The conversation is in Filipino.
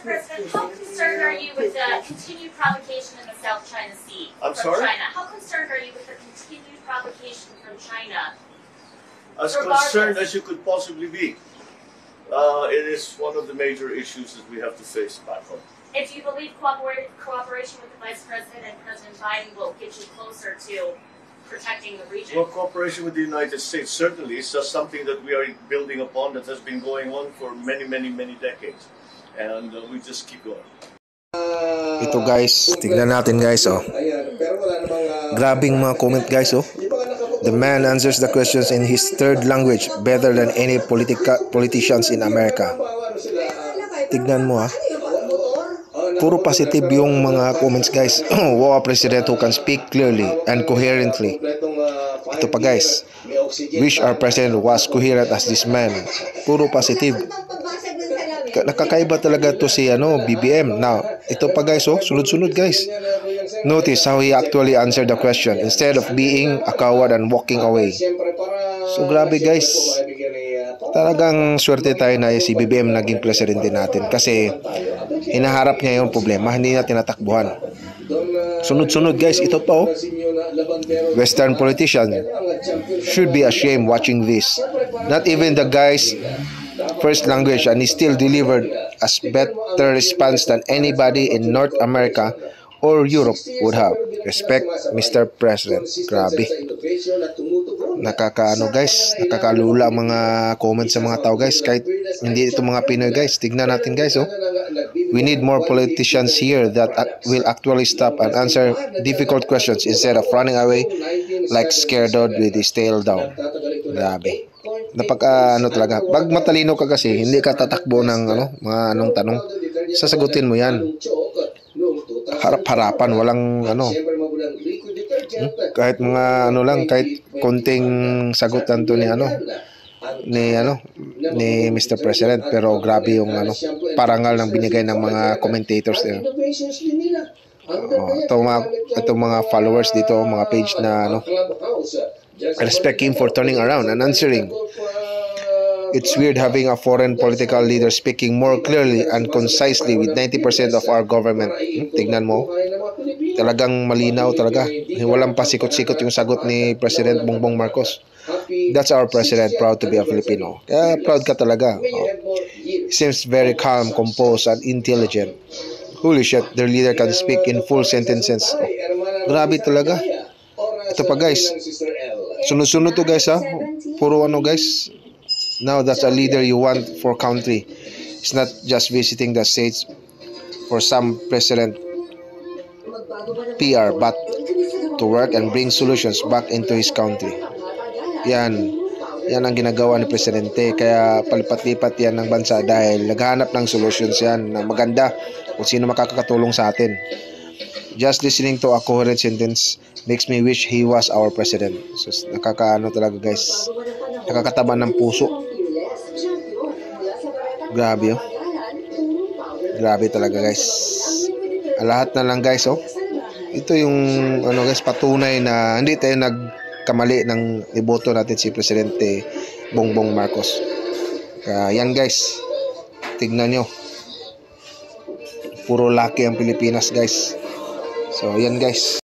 President, how concerned are you with the continued provocation in the South China Sea I'm from sorry? China? How concerned are you with the continued provocation from China? As concerned as you could possibly be. It is one of the major issues that we have to face back home. If you believe cooperation with the Vice President and President Biden will get you closer to protecting the region? Well, cooperation with the United States certainly is just something that we are building upon that has been going on for many decades. And we just keep going. Ito guys, tignan natin guys oh. Grabing mga comment guys oh. The man answers the questions in his third language better than any politicians in America. Tignan mo ah. Puro positive yung mga comments guys. Wow, a president who can speak clearly and coherently. Ito pa guys. Wish our president was coherent as this man. Puro positive. Nakakaiba talaga to si BBM. Now, ito pa guys oh, sunod-sunod guys. Notice how he actually answered the question instead of being a coward and walking away. So grabe guys. Talagang swerte tayo na si BBM naging presidente natin kasi hinaharap niya yung problema, hindi na tinatakbuhan. Sunod-sunod guys, ito pa oh. Western politicians should be ashamed watching this. Not even the guy's first language and he still delivered as better response than anybody in North America or Europe would have. Respect, Mr. President. Grabe. Nakakaano guys, nakakalula ang mga comments sa mga tao guys. Kahit hindi ito mga Pinoy guys. Tignan natin guys oh. We need more politicians here that will actually stop and answer difficult questions instead of running away like scared dog with his tail down. Grabe. Talaga. Pag matalino ka kasi, hindi ka tatakbo ng mga tanong. Sasagutin mo yan. Harap-harapan, walang kahit mga lang, kahit konting sagutan to ni Mr. President, pero grabe yung parangal ng binigay ng mga commentators din. Itong mga followers dito, mga page na respect him for turning around and answering. It's weird having a foreign political leader speaking more clearly and concisely with 90% of our government. Tignan mo. Talagang malinaw talaga. Walang pasikot-sikot yung sagot ni President Bongbong Marcos. That's our president, proud to be a Filipino. Kaya proud ka talaga. Seems very calm, composed, and intelligent. Holy shit, their leader can speak in full sentences. Grabe talaga. Ito pa guys. Sunod-sunod to guys ha. Puro guys. Now that's a leader you want for country. It's not just visiting the states for some president PR, but to work and bring solutions back into his country. Yan ang ginagawa ni Presidente. Kaya palipat-lipat yan ng bansa dahil naghahanap ng solutions yan na maganda kung sino makakatulong sa atin. Just listening to a coherent sentence makes me wish he was our president. So, nakakaano talaga guys. Nakakataba ng puso. Grabe oh. Grabe talaga guys. Lahat na lang guys oh. Ito yung guys, patunay na hindi tayo nagkamali ng iboto natin si Presidente Bongbong Marcos. Kaya yan guys. Tignan nyo. Puro laki ang Pilipinas guys. So yan guys.